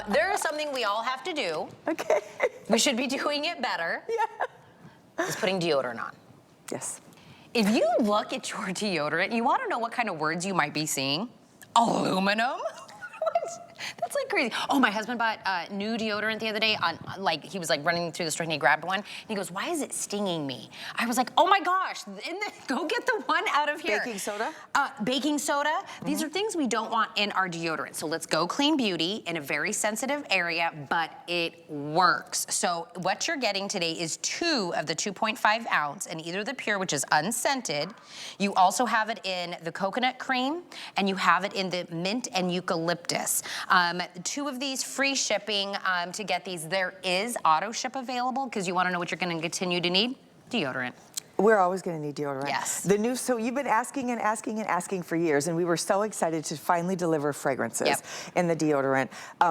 There is something we all have to do. Okay. We should be doing it better. Yeah. Is putting deodorant on. Yes. If you look at your deodorant, you want to know what kind of words you might be seeing? Aluminum? That's like crazy. Oh, my husband bought new deodorant the other day. He was like running through the store and he grabbed one. And he goes, "Why is it stinging me?" I was like, "Oh my gosh, go get the one out of here." Baking soda? Baking soda. These are things we don't want in our deodorant. So let's go clean beauty in a very sensitive area, but it works. So what you're getting today is 2 of the 2.5 ounce in either the pure, which is unscented. You also have it in the coconut cream, and you have it in the mint and eucalyptus. 2 of these free shipping to get these. There is auto ship available because you want to know what you're going to continue to need? Deodorant. We're always going to need deodorant. Yes. So you've been asking and asking and asking for years, and we were so excited to finally deliver fragrances in the deodorant.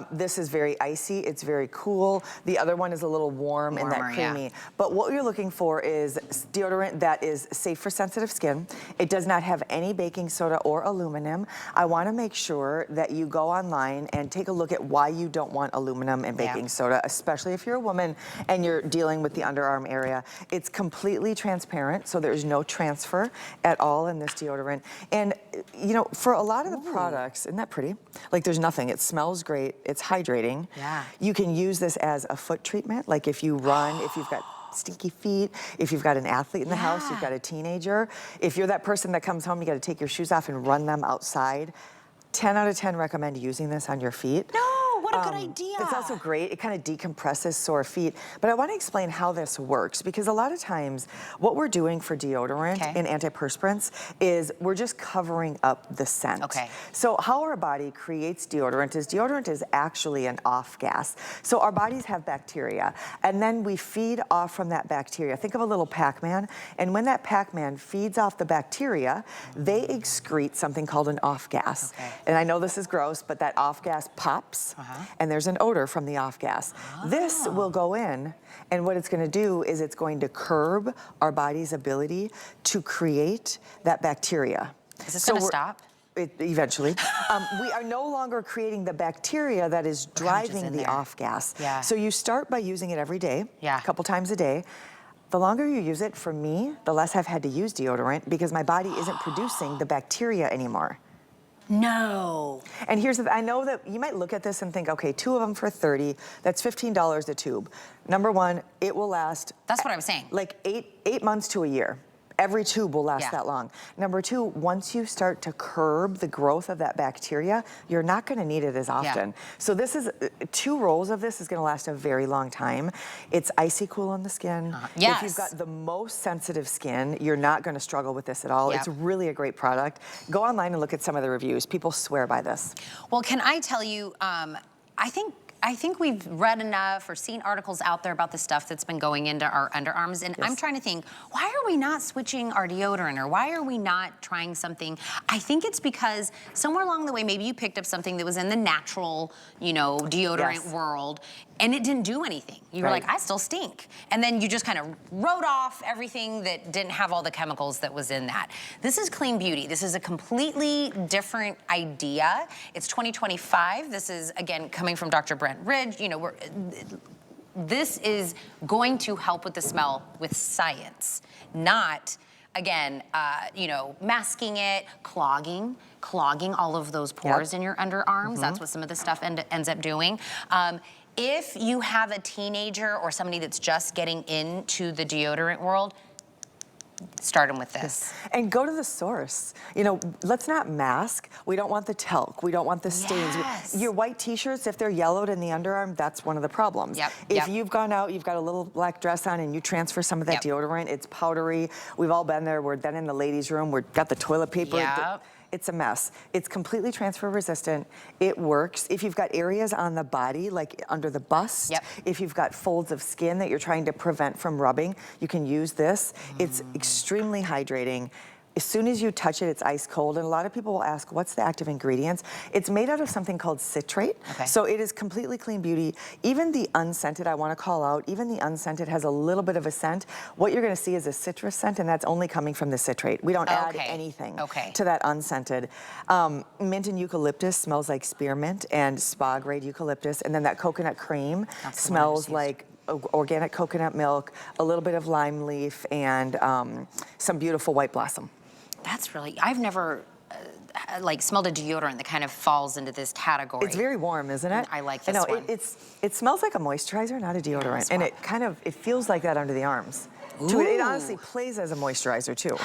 This is very icy. It's very cool. The other one is a little warm and that creamy. But what you're looking for is deodorant that is safe for sensitive skin. It does not have any baking soda or aluminum. I want to make sure that you go online and take a look at why you don't want aluminum and baking soda, especially if you're a woman and you're dealing with the underarm area. It's completely transparent. So there's no transfer at all in this deodorant. And, you know, for a lot of the products, isn't that pretty? Like there's nothing. It smells great. It's hydrating. Yeah. You can use this as a foot treatment. Like if you run, if you've got stinky feet, if you've got an athlete in the house, you've got a teenager. If you're that person that comes home, you got to take your shoes off and run them outside. 10 out of 10 recommend using this on your feet. No. What a good idea. It's also great. It kind of decompresses sore feet. But I want to explain how this works, because a lot of times what we're doing for deodorant and antiperspirants is we're just covering up the scent. So how our body creates deodorant is actually an off gas. So our bodies have bacteria, and then we feed off from that bacteria. Think of a little Pac-Man, and when that Pac-Man feeds off the bacteria, they excrete something called an off gas. And I know this is gross, but that off gas pops. And there's an odor from the off gas. This will go in, and what it's going to do is it's going to curb our body's ability to create that bacteria. Is this going to stop? Eventually. We are no longer creating the bacteria that is driving the off gas. So you start by using it every day, a couple times a day. The longer you use it, for me, the less I've had to use deodorant because my body isn't producing the bacteria anymore. No. And here's the, I know that you might look at this and think, okay, 2 of them for $30, that's $15 a tube. Number one, it will last. That's what I was saying. Like 8 months to a year. Every tube will last that long. Number 2, once you start to curb the growth of that bacteria, you're not going to need it as often. So this is 2 rolls of this is going to last a very long time. It's icy cool on the skin. If you've got the most sensitive skin, you're not going to struggle with this at all. It's really a great product. Go online and look at some of the reviews. People swear by this. Well, can I tell you, I think we've read enough or seen articles out there about the stuff that's been going into our underarms, and I'm trying to think, why are we not switching our deodorant, or why are we not trying something? I think it's because somewhere along the way, maybe you picked up something that was in the natural, you know, deodorant world, and it didn't do anything. You were like, I still stink. And then you just kind of wrote off everything that didn't have all the chemicals that was in that. This is clean beauty. This is a completely different idea. It's 2025. This is, again, coming from Dr. Brent Ridge. You know, this is going to help with the smell with science, not, again, you know, masking it, clogging all of those pores in your underarms. That's what some of the stuff ends up doing. If you have a teenager or somebody that's just getting into the deodorant world, start them with this. And go to the source. You know, let's not mask. We don't want the talc. We don't want the stains. Your white t-shirts, if they're yellowed in the underarm, that's one of the problems. If you've gone out, you've got a little black dress on and you transfer some of that deodorant, it's powdery. We've all been there. We're then in the ladies' room. We've got the toilet paper. It's a mess. It's completely transfer resistant. It works. If you've got areas on the body, like under the bust, if you've got folds of skin that you're trying to prevent from rubbing, you can use this. It's extremely hydrating. as soon as you touch it, it's ice cold. And a lot of people will ask, what's the active ingredients? It's made out of something called citrate. So it is completely clean beauty. Even the unscented, I want to call out, even the unscented has a little bit of a scent. What you're going to see is a citrus scent, and that's only coming from the citrate. We don't add anything to that unscented. Mint and eucalyptus smells like spearmint and spa grade eucalyptus. And then that coconut cream smells like organic coconut milk, a little bit of lime leaf, and some beautiful white blossom. That's really, I've never like smelled a deodorant that kind of falls into this category. It's very warm, isn't it? I like this one. It smells like a moisturizer, not a deodorant. And it feels like that under the arms. It honestly plays as a moisturizer too.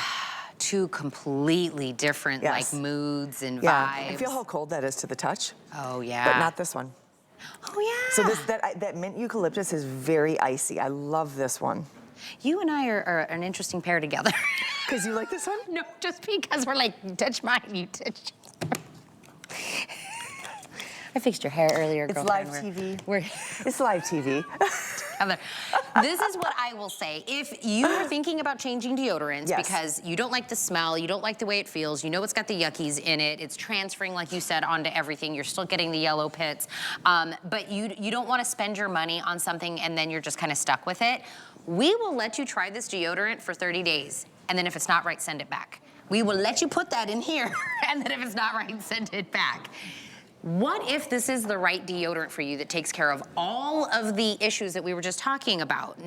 Two completely different like moods and vibes. And feel how cold that is to the touch. Oh yeah. But not this one. Oh yeah. So that mint eucalyptus is very icy. I love this one. You and I are an interesting pair together. Because you like this one? No, just because we're like, you touch mine, you touch. I fixed your hair earlier, girlfriend. It's live TV. It's live TV. This is what I will say. If you are thinking about changing deodorants because you don't like the smell, you don't like the way it feels, you know it's got the yuckies in it, it's transferring, like you said, onto everything, you're still getting the yellow pits, but you don't want to spend your money on something and then you're just kind of stuck with it, we will let you try this deodorant for 30 days. And then if it's not right, send it back. We will let you put that in here, and then if it's not right, send it back. What if this is the right deodorant for you that takes care of all of the issues that we were just talking about?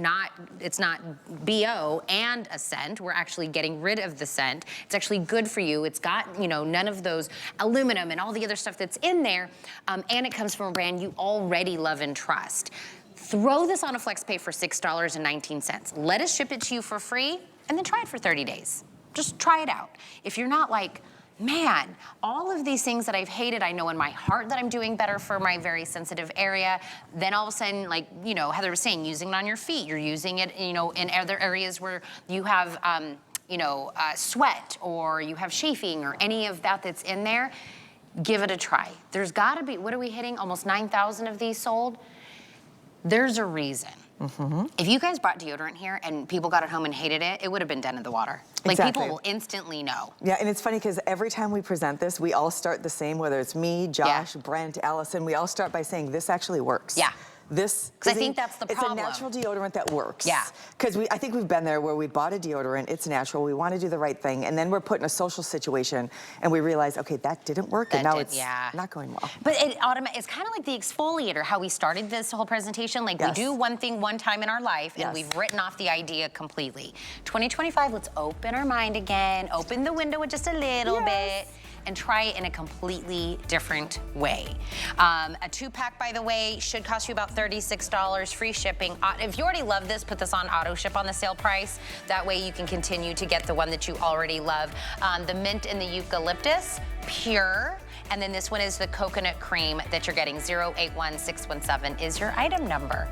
It's not BO and a scent. We're actually getting rid of the scent. It's actually good for you. It's got, you know, none of those aluminum and all the other stuff that's in there, and it comes from a brand you already love and trust. Throw this on a FlexPay for $6.19. Let us ship it to you for free, and then try it for 30 days. Just try it out. If you're not like, man, all of these things that I've hated, I know in my heart that I'm doing better for my very sensitive area, then all of a sudden, like, you know, Heather was saying, using it on your feet, you're using it, you know, in other areas where you have, you know, sweat or you have chafing or any of that that's in there, give it a try. There's gotta be, what are we hitting? Almost 9,000 of these sold? There's a reason. If you guys brought deodorant here and people got it home and hated it, it would have been dead in the water. Like people will instantly know. Yeah, and it's funny because every time we present this, we all start the same, whether it's me, Josh, Brent, Allison, we all start by saying, this actually works. Yeah. Because I think that's the problem. It's a natural deodorant that works. Yeah. Because I think we've been there where we bought a deodorant, it's natural, we want to do the right thing, and then we're put in a social situation and we realize, okay, that didn't work, and now it's not going well. But it's kind of like the exfoliator, how we started this whole presentation. Like we do one thing one time in our life and we've written off the idea completely. 2025, let's open our mind again, open the window just a little bit, and try it in a completely different way. A 2-pack, by the way, should cost you about $36, free shipping. If you already love this, put this on AutoShip on the sale price. That way you can continue to get the one that you already love. The mint and the eucalyptus, pure. And then this one is the coconut cream that you're getting. 081617 is your item number.